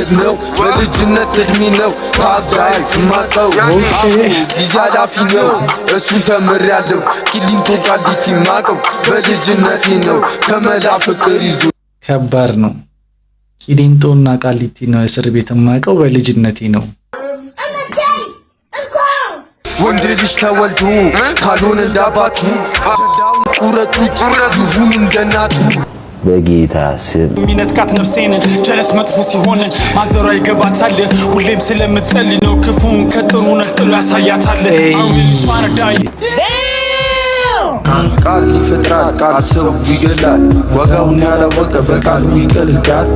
ወለድ ነው በልጅነት እድሜ ነው ታጋይ ፍማቀው ጊዜ አላፊ ነው እሱን ተምሬያለሁ ቂሊንጦ ቃሊቲ ማቀው በልጅነቴ ነው ከመላ ፍቅር ይዞ ከባድ ነው ቂሊንጦና ቃሊቲ ነው እስር ቤት ማቀው በልጅነቴ ነው ወንድ ልጅ ተወልዶ ካልሆነ እንዳባቱ ጀላውን ቁረጡት ይሁን እንደናቱ በጌታ ስም ሚነጥቃት ነፍሴን ጀለስ መጥፎ ሲሆን ማዘሯ ይገባታል ሁሌም ስለምትጸልይ ነው ክፉን ከጥሩ ነጥሎ ያሳያታል ቃል ይፈጥራል ቃል ሰው ይገላል ዋጋውን ያላወቀ በቃሉ ይቀልዳል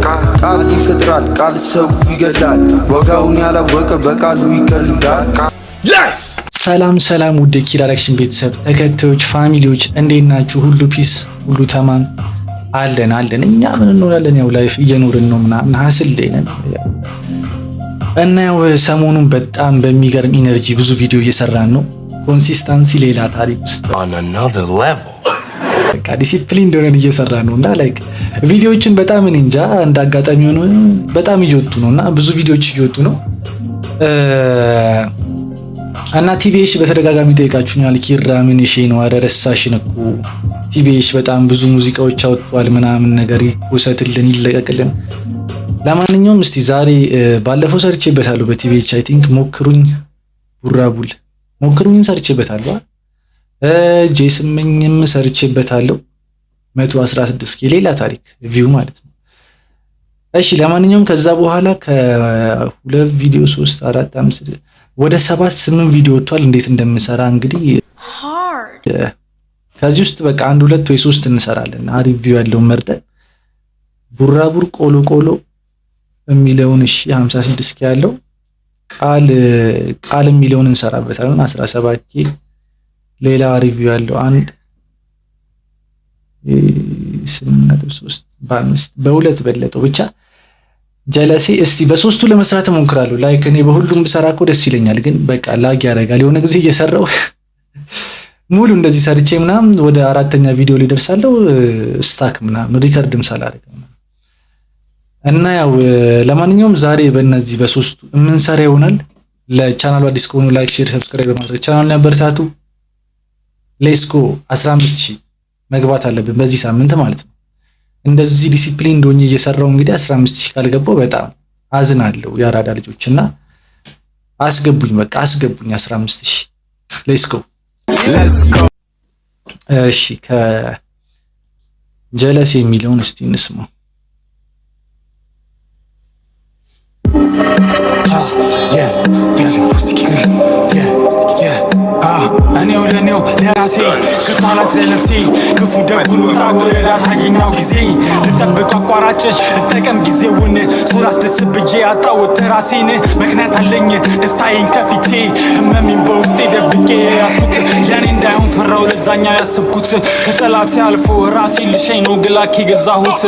ቃል ይፈጥራል ቃል ሰው ይገላል ዋጋውን ያላወቀ በቃሉ ይቀልዳል ሰላም ሰላም ውድ ኪድ አክሽን ቤተሰብ ተከታዮች ፋሚሊዎች እንዴት ናችሁ? ሁሉ ፒስ ሁሉ ተማም አለን እኛ ምን እንኖራለን ያው ላይፍ እየኖርን ነው ምናምን ሀስል ላይ ነን እና ያው ሰሞኑን በጣም በሚገርም ኢነርጂ ብዙ ቪዲዮ እየሰራን ነው ኮንሲስተንሲ ሌላ ታሪክ ውስጥ on another level በቃ ዲሲፕሊን እንደሆነን እየሰራን ነውና ላይክ ቪዲዮዎችን በጣም እንጃ እንዳጋጣሚ ሆኖ በጣም እየወጡ ነውና ብዙ ቪዲዮዎች እየወጡ ነው እና ቲቢኤሽ በተደጋጋሚ ጠይቃችሁኛል ኪራ ምን እሺ ነው አደረሳሽን እኮ ቲቢኤሽ በጣም ብዙ ሙዚቃዎች አውጥቷል ምናምን ነገር ይወሰትልን ይለቀቅልን ለማንኛውም እስቲ ዛሬ ባለፈው ሰርቼበታለሁ በቲቢኤች አይ ቲንክ ሞክሩኝ ቡራቡል ሞክሩኝ ሰርቼበታለሁ ጄስምኝም ሰርቼበታለሁ 116 ሌላ ታሪክ ቪው ማለት ነው እሺ ለማንኛውም ከዛ በኋላ ከሁለት ቪዲዮ 3 4 5 ወደ 7-8 ቪዲዮ ወጥቷል እንዴት እንደምሰራ እንግዲህ ከዚህ ውስጥ በቃ 1 2 ወይ 3 እንሰራለን አሪፍ ቪው ያለው መርጠን ቡራቡር ቆሎ የሚለውን እሺ 56 ያለው ቃል የሚለውን እንሰራበታለን 17 ሌላ ሪቪው ያለው 1 8.3 በሁለት በለጠው ብቻ ጀለሲ እስቲ በሶስቱ ለመስራት እሞክራለሁ ላይክ እኔ በሁሉም ብሰራ እኮ ደስ ይለኛል ግን በቃ ላግ ያደርጋል የሆነ ጊዜ እየሰራው ሙሉ እንደዚህ ሰርቼ ምናምን ወደ 4ኛ ቪዲዮ ላይ ደርሳለሁ ስታክ ምናምን ሪከርድም ሳላደርግ እና ያው ለማንኛውም ዛሬ በእነዚህ በሶስቱ የምንሰራ ይሆናል ለቻናሉ አዲስ ከሆኑ ላይክ ሼር ሰብስክራይብ በማድረግ ቻናሉን ያበረታቱ ሌትስ ጎ 15000 መግባት አለብን በዚህ ሳምንት ማለት ነው እንደዚህ ዲሲፕሊን እንደሆነ እየሰራው እንግዲህ 15000 ካልገባው በጣም አዝናለሁ ያራዳ ልጆችና አስገቡኝ በቃ አስገቡኝ 15000 ሌትስ ጎ እሺ ከጀለስ የሚለውን እስቲ እንስማው እኔው ለኔው ለራሴ ከታላ ስለነፍሴ ክፉ ደጉን ወጣ ወረዳ ሳይኛው ጊዜ ልጠብቅ አቋራጭ ልጠቀም ጊዜውን ሱራስ ደስ ብዬ አጣውት ራሴን ምክንያት አለኝ ደስታዬን ከፊቴ ህመሜን በውስጤ ደብቄ ያስኩት ያኔ እንዳይሆን ፈራው ለዛኛው ያስብኩት ከጠላት አልፎ ራሴ ልሸኝ ነው ግላክ የገዛሁት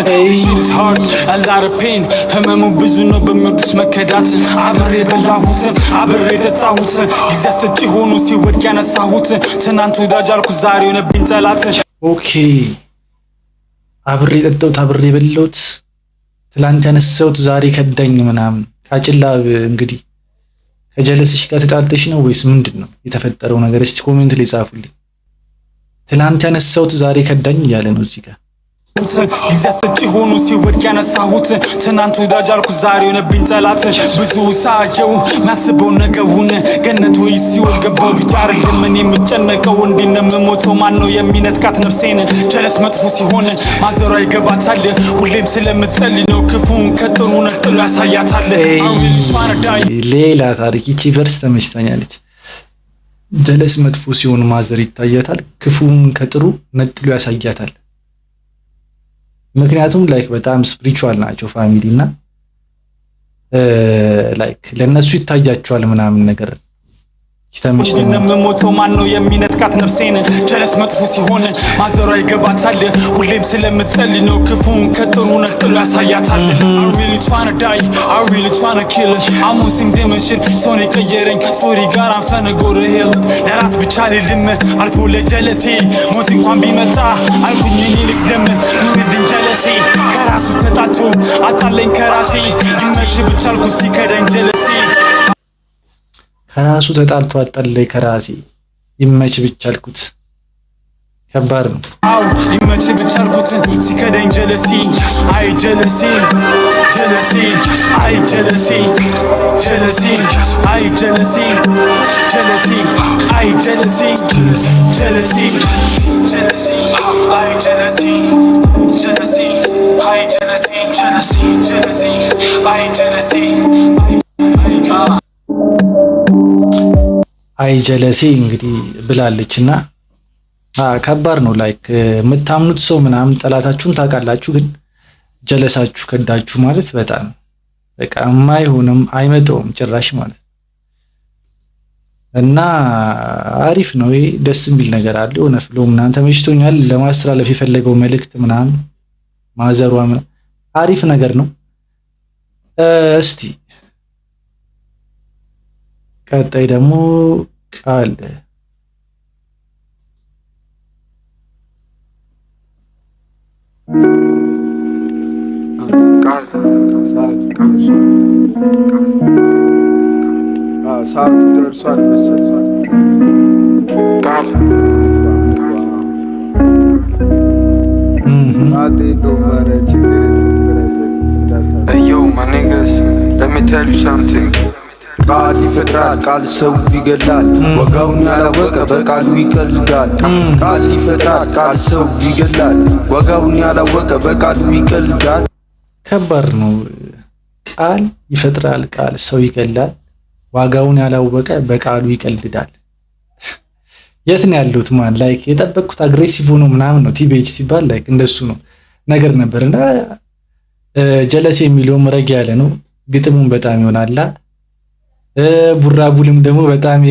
it's hard a lot of pain ህመሙ ብዙ ነው በሚወዱስ መከዳት አብሬ በላሁት አብሬ ተጣሁት ጊዜ አስተጭ ሆኖ ሲወድቅ ያነሳሁት ትናንት ወዳጅ አልኩ ዛሬ ሆነብኝ ጠላት ኦኬ አብሬ ጠጣሁት አብሬ በላሁት ትላንት ያነሳሁት ዛሬ ከዳኝ ምናምን ካጭላ እንግዲህ ከጀለስሽ ጋር ተጣልተሽ ነው ወይስ ምንድነው የተፈጠረው ነገር እስቲ ኮሜንት ላይ ጻፉልኝ ትላንት ያነሳሁት ዛሬ ከዳኝ እያለ ነው እዚህ ጋር ይዘፍጭ ሆኖ ሲወድቅ ያነሳሁት ትናንት ወዳጅ አልኩ ዛሬ ሆነብኝ ጠላት ብዙ ሳየው ማስበው ነገውን ገነት ወይ ሲወል ገባው ቢታርልም እኔ የምጨነቀው እንዲነም ሞተው ማን ነው የሚነጥቃት ነፍሴን ጀለስ መጥፎ ሲሆን ማዘሯ ይገባታል ሁሌም ስለምትጸልይ ነው ክፉን ከጥሩ ነጥሎ ያሳያታል ሌላ ታሪክ እቺ ቨርስ ተመችታኛለች ጀለስ መጥፎ ሲሆን ማዘር ይታያታል ክፉን ከጥሩ ነጥሎ ያሳያታል ምክንያቱም ላይክ በጣም ስፒሪቹዋል ናቸው ፋሚሊና ላይክ ለነሱ ይታያቸዋል ምናምን ነገር የምሞተው ማነው የሚነጥቃት ነፍሴን? ጀለስ መጥፎ ሲሆን ማዘሯ ይገባታል። ሁሌም ስለምትጸልይ ነው ክፉን ከጥሩ ነጥሎ ያሳያታል። I really tryna die, I really tryna kill. I'm on some demon shit, ሰውን የቀየረኝ ሶሪ ጋር I'm finna go to hell. ለራስ ብቻ ልድም አልፎ ለጀለሴ ሞት እንኳን ቢመጣ አልኩኝ እኔ ልቅደም። ኑርልኝ ጀለሴ ከራሱ ተጣልቶ አጣለኝ ከራሴ ይመች ብቻ አልኩ ሲከደኝ ጀለሴ ከራሱ ተጣልቶ አጣለኝ ከራሴ ይመች ብቻ አልኩት። ከባድ ነው። አው ይመች ብቻ አልኩት ሲከደኝ ጀለሴ አይ ጀለሴ ጀለሴ አይ ጀለሴ ጀለሴ አይ ጀለሴ ጀለሴ አይ ጀለሴ ጀለሴ ጀለሴ አይ ጀለሴ ጀለሴ አይ ጀለሴ ጀለሴ ጀለሴ አይ ጀለሴ አይ ጀለሴ እንግዲህ ብላለችና ከባድ ነው። ላይክ የምታምኑት ሰው ምናምን ጠላታችሁን ታውቃላችሁ፣ ግን ጀለሳችሁ ከዳችሁ ማለት በጣም በቃ የማይሆንም አይመጣውም ጭራሽ ማለት እና አሪፍ ነው። ይሄ ደስ የሚል ነገር አለ። የሆነ ፍሎ ምናምን ተመችቶኛል። ለማስተላለፍ የፈለገው መልእክት ምናምን ማዘሯ ምናምን አሪፍ ነገር ነው። እስቲ ቀጣይ ደግሞ ቃል ሰዓቱ ደርሷል መሰለኝ። ቃል ቃል ይፈጥራል፣ ቃል ሰው ይገላል። ወጋውን ያላወቀ በቃሉ ይቀልዳል። ቃል ይፈጥራል፣ ቃል ሰው ይገላል። ወጋውን ያላወቀ በቃሉ ይቀልዳል። ከባድ ነው። ቃል ይፈጥራል፣ ቃል ሰው ይገላል። ዋጋውን ያላወቀ በቃሉ ይቀልዳል። የት ነው ያሉት? ማን ላይክ የጠበቅኩት አግሬሲቭ ሆኖ ምናምን ነው። ቲቤች ሲባል ላይክ እንደሱ ነው ነገር ነበርና ጀለስ የሚለውም ረጋ ያለ ነው። ግጥሙን በጣም ይሆናላ። ቡራቡልም ደግሞ በጣም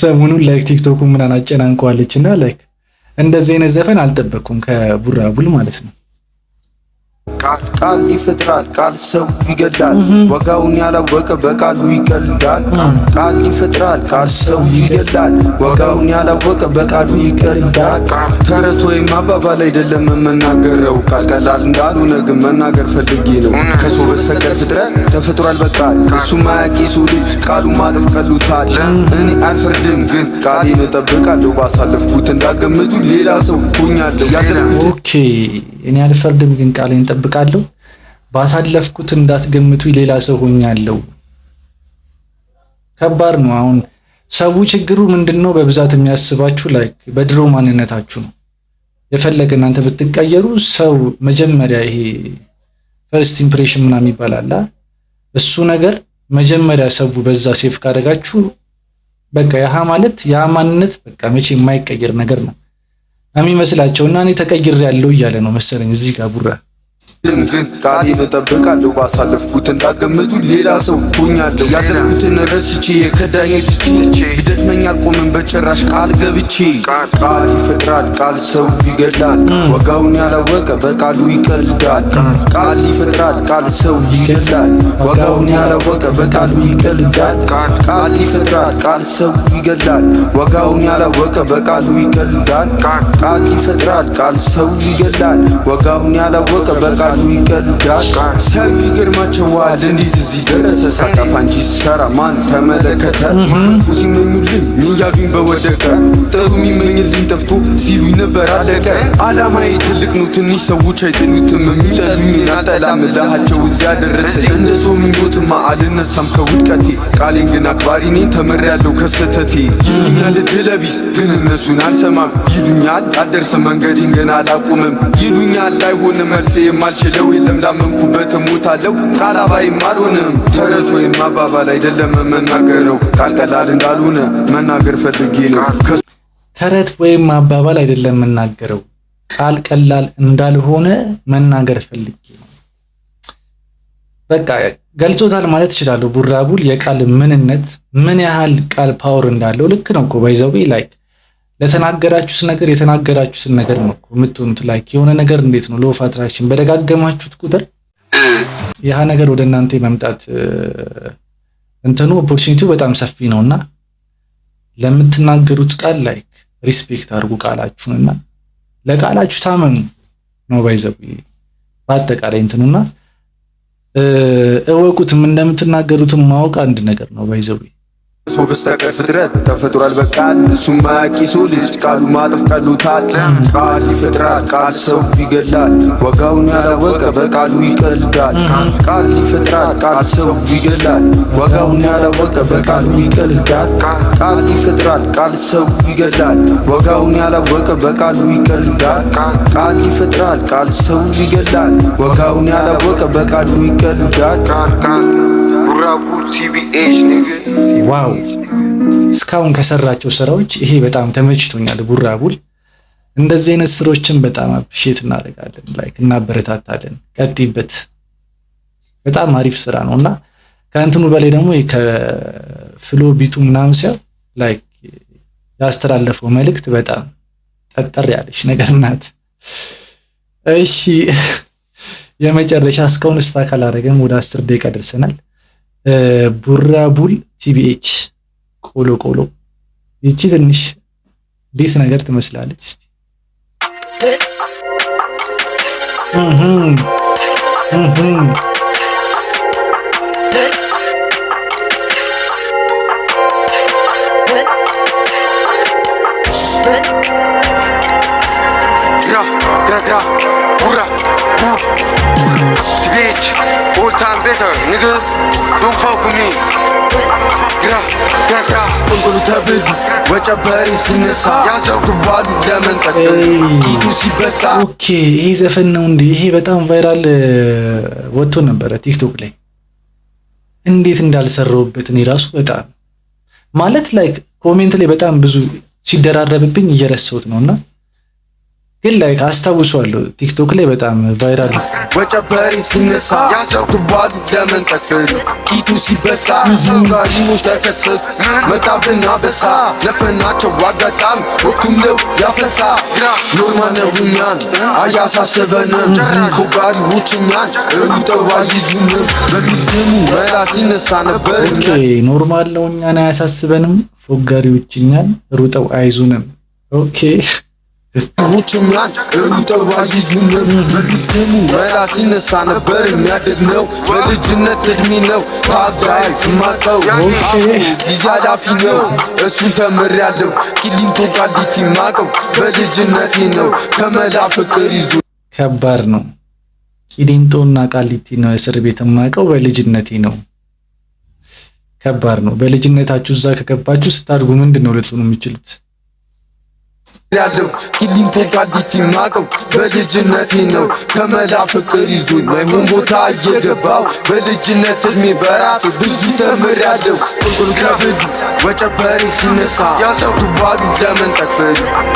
ሰሞኑን ላይክ ቲክቶክ ምናምን አጨናንቀዋለችና ላይክ እንደዚህ አይነት ዘፈን አልጠበቅኩም ከቡራቡል ማለት ነው። ቃል ይፈጥራል፣ ቃል ሰው ይገላል። ወጋውን ያላወቀ በቃሉ ይቀልዳል። ቃል ይፈጥራል፣ ቃል ሰው ይገላል። ወጋውን ያላወቀ በቃሉ ይቀልዳል። ተረት ወይም አባባል አይደለም የምናገረው። ቃል ቀላል እንዳልሆነ ግን መናገር ፈልጌ ነው። ከሰው በስተቀር ፍጥረት ተፈጥሯል በቃል እሱ ማያቂ ሰው ልጅ ቃሉ ማጠፍ ቀሉታል። እኔ አልፈርድም ግን ቃሌን እጠብቃለሁ። ባሳለፍኩት እንዳገምቱ ሌላ ሰው ሆኛለሁ። ኦኬ እኔ አልፈርድም ግን ቃሌን እጠብቃለሁ። ባሳለፍኩት እንዳትገምቱ ሌላ ሰው ሆኛለሁ። ከባድ ነው። አሁን ሰው ችግሩ ምንድነው? በብዛት የሚያስባችሁ ላይክ በድሮ ማንነታችሁ ነው። የፈለገ እናንተ ብትቀየሩ ሰው መጀመሪያ ይሄ ፈርስት ኢምፕሬሽን ምናምን ይባላል። እሱ ነገር መጀመሪያ ሰው በዛ ሴፍ ካደረጋችሁ በቃ ያ ማለት ያ ማንነት በቃ መቼ የማይቀየር ነገር ነው የሚመስላቸውና እኔ ተቀይሬያለሁ እያለ ነው መሰለኝ እዚህ ጋር ቡራ ግን ቃሌን እጠብቃለሁ። ባሳለፍኩት እንዳገምቱ ሌላ ሰው ሆኛለሁ። ያለፍኩትን ረስቼ የከዳኝ ትቼ ቢደክመኝ አልቆምም በጭራሽ ቃል ገብቼ። ቃል ይፈጥራል፣ ቃል ሰው ይገላል። ወጋውን ያላወቀ በቃሉ ይቀልዳል። ቃል ይፈጥራል፣ ቃል ሰው ይገላል። ወጋውን ያላወቀ በቃሉ ይቀልዳል። ቃል ይፈጥራል፣ ቃል ሰው ይገላል። ወጋውን ያላወቀ በቃሉ ይቀልዳል። ቃል ይፈጥራል፣ ቃል ሰው ይገላል። ወጋውን ያላወቀ በቃሉ ይቀልዳል። ሰው ይገርማቸዋል እንዴት እዚህ ደረሰ። ሳጠፋ እንጂ ስሰራ ማን ተመለከተ? መጥፎ ሲመኙልኝ እያሉኝ በወደቀ ጥሩ የሚመኝልኝ ጠፍቶ ሲሉኝ ነበር አለቀ። አላማዬ ትልቅ ነው ትንሽ ሰዎች አይጥሉትም። የሚጠሉኝ አልጠላም እልሃቸው እዚያ ደረሰ። እንደ ሰው ምኞትማ አልነሳም ከውድቀቴ። ቃሌን ግን አክባሪ ነኝ ተምሬያለሁ ከስተቴ። ይሉኛል እድለቢስ ግን እነሱን አልሰማም። ይሉኛል አልደርስም መንገዴን ግን አላቆምም። ይሉኛል አይሆንም መልሴ የማልችለው የለም ላመንኩበት እሞታለሁ። ቃል አባይም አልሆንም። ተረት ወይም አባባል አይደለም መናገረው። ቃል ቀላል እንዳልሆነ መናገር ፈልጌ ነው። ተረት ወይም አባባል አይደለም መናገረው። ቃል ቀላል እንዳልሆነ መናገር ፈልጌ ነው። በቃ ገልጾታል ማለት እችላለሁ። ቡራቡል የቃል ምንነት ምን ያህል ቃል ፓወር እንዳለው ልክ ነው እኮ ባይዘው ላይክ ለተናገራችሁት ነገር የተናገራችሁትን ነገር ነው እኮ የምትሆኑት። ላይክ የሆነ ነገር እንዴት ነው ሎው ኦፍ አትራክሽን በደጋገማችሁት ቁጥር ያ ነገር ወደ እናንተ መምጣት እንትኑ ኦፖርቹኒቲው በጣም ሰፊ ነውና ለምትናገሩት ቃል ላይክ ሪስፔክት አድርጉ ቃላችሁንና ለቃላችሁ ታመኑ ነው ባይዘው በአጠቃላይ እንትኑና እወቁትም እንደምትናገሩትም ማወቅ አንድ ነገር ነው ባይዘው ሰው በስተቀር ፍጥረት ተፈጥሯል በቃል እሱም ማያቂሱ ልጅ ቃሉ ማጠፍ ቀሉታል ቃል ይፈጥራል ቃል ሰው ይገላል ዋጋውን ያላወቀ በቃሉ ይቀልዳል ቃል ይፈጥራል ቃል ሰው ይገላል ዋጋውን ያላወቀ በቃሉ ይቀልዳል ቃል ይፈጥራል ቃል ሰው ይገላል ዋጋውን ያላወቀ በቃሉ ይቀልዳል ቃል ይፈጥራል ቃል ሰው ይገላል ዋጋውን ያላወቀ በቃሉ ይቀልዳል ቡራቡል TBH ዋው እስካሁን ከሰራቸው ስራዎች ይሄ በጣም ተመችቶኛል። ቡራቡል እንደዚህ አይነት ስራዎችን በጣም አፕሪሼት እናደርጋለን፣ ላይክ እናበረታታለን። ቀጥይበት፣ በጣም አሪፍ ስራ ነውና ከእንትኑ በላይ ደግሞ ከፍሎ ቢቱ ምናምን ሲያው ላይክ ያስተላለፈው መልእክት በጣም ጠጠር ያለች ነገር ናት። እሺ የመጨረሻ እስካሁን ስታካል አደረገን ወደ 10 ደቂቃ ደርሰናል። ቡራቡል TBH ቆሎ ቆሎ ይቺ ትንሽ ዲስ ነገር ትመስላለች። እስቲ gra ቡራ TBH all time better nigga don't fuck with me gra እንግሉ ተብሉ ወጨበሪ ሲነሳ ያዘው ባሉ ለመንጠቅ ኪዱ ሲበሳ ኦኬ ይሄ ዘፈን ነው እንዴ? ይሄ በጣም ቫይራል ወጥቶ ነበረ ቲክቶክ ላይ። እንዴት እንዳልሰራውበት እኔ ራሱ በጣም ማለት ላይክ ኮሜንት ላይ በጣም ብዙ ሲደራረብብኝ እየረሳሁት ነውና ግን ላይክ አስታውሷለሁ ቲክቶክ ላይ በጣም ቫይራል ወጨበሪ ሲነሳ ያዘው ባሉ ለመንጠቅ ኪዱ ሲበሳ ጋሪሞች ተከሰት መጣብና በሳ ለፈናቸው ዋጋጣም ወቅቱም ነው ያፈሳ ኖርማል ነው እኛን አያሳስበንም ፎጋሪዎችኛን ሩጠው አይዙንም በግድሙ መላ ሲነሳ ነበር ኦኬ ኖርማል ነው እኛን አያሳስበንም ፎጋሪዎችኛን ሩጠው አይዙንም ኦኬ ሁችኛን ሩጠው አይዙንም በግድሙ መላ ሲነሳ ነበር የሚያደግነው በልጅነት እድሜ ነው ታጋይ ፍማቀው ጊዜ አላፊ ነው እሱን ተምሬያለሁ ቂሊንጦ ቃሊቲ ማቀው በልጅነቴ ነው ከመላ ፍቅር ይዞ ከባድ ነው ቂሊንጦና ቃሊቲ ነው እስር ቤት ማቀው በልጅነቴ ነው ከባድ ነው በልጅነታችሁ እዛ ከገባችሁ ስታድጉ ምንድነው ልትሆኑ የሚችሉት ያለው ቂሊንጦ ቃሊቲ ማቀው በልጅነቴ ነው ከመላ ፍቅር ይዞኝ ማይሆን ቦታ እየገባው በልጅነት እድሜ በራሴ ብዙ ተምሬያለሁ ቁልቁል ከብዱ ወጨበሬ ሲነሳ ያዘው ባሉ ለመንጠቅ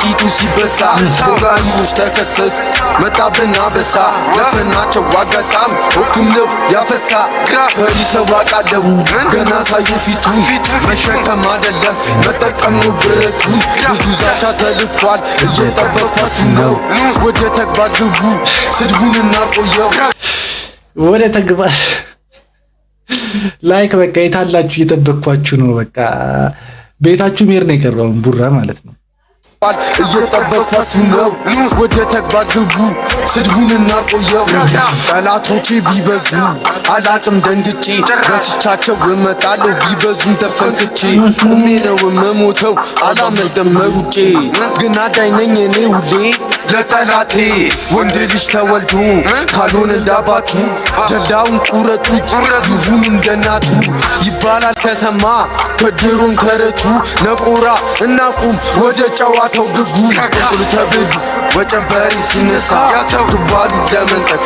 ቂጡ ሲበሳ ፎጋሪዎች ተከሰቱ መጣብና በሳ ለፈናቸው ዋጋጣም ወቅቱም ነው ያፈሳ ፈሪ ሰው አውቃለሁ ገና ሳዩ ፊቱን መሸከም አይደለም መጠቀም ነው ብረቱን ብዙ ዛቻ ተልኳል እየጠበኳችሁ ነው ወደ ተግባር ግቡ ስድቡን እናቆየው ወደ ተግባር ላይክ በቃ የታላችሁ እየጠበኳችሁ ነው በቃ ቤታችሁ ሜር ነው የቀረው ቡራ ማለት ነው እየጠበኳችሁ ነው ወደ ተግባር ግቡ ስድቡን እናቆየው ጠላቶቼ ቢበዙ አላቅም ደንግጬ በስቻቸው እመጣለሁ ቢበዙም ተፈንክቼ ቁሜ ነው የምሞተው አላመልጥም መሩጬ ግን አዳኝ ነኝ እኔ ሁሌ ለጠላቴ ወንድ ልጅ ተወልዶ ካልሆነ እንዳባቱ ጀላውን ቁረጡት ይሁን እንደናቱ ይባላል ከሰማ ከድሮም ተረቱ ነቆራ እናቁም ወደ ጨዋታው ግቡ ቁል ተብሉ ወጨበሪ ሲነሳ ባሉ ለመንጠቅ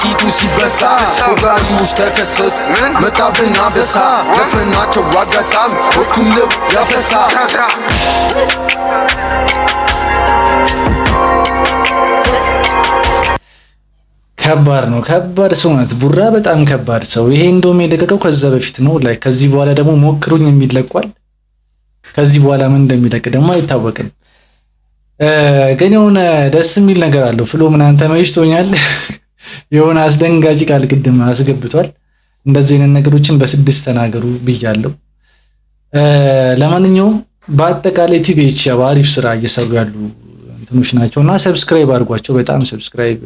ቂጡ ሲበሳ ፎጋሪዎች ተከሰቱ መጣብና በሳ ለፈናቸው ዋጋጣም ወቅቱም ነው ያፈሳ ከባድ ነው። ከባድ ሰው ናት ቡራ፣ በጣም ከባድ ሰው። ይሄ እንደውም የለቀቀው ከዛ በፊት ነው። ላይ ከዚህ በኋላ ደግሞ ሞክሩኝ የሚል ለቋል። ከዚህ በኋላ ምን እንደሚለቅ ደግሞ አይታወቅም። ግን የሆነ ደስ የሚል ነገር አለው። ፍሎ ምናምን ተመችቶኛል። የሆነ አስደንጋጭ ቃል ቅድም አስገብቷል። እንደዚህ አይነት ነገሮችን በ6 ተናገሩ ብያለሁ። ለማንኛውም በአጠቃላይ ቲቪኤች አሪፍ ስራ እየሰሩ ያሉ እንትኖች ናቸውና ሰብስክራይብ አድርጓቸው። በጣም ሰብስክራይብ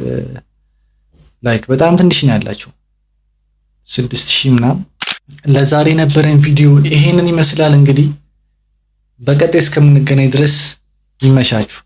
ላይክ በጣም ትንሽ ነው ያላቸው 6000 ምናምን። ለዛሬ ነበረን ቪዲዮ ይሄንን ይመስላል። እንግዲህ በቀጣይ እስከምንገናኝ ድረስ ይመሻችሁ።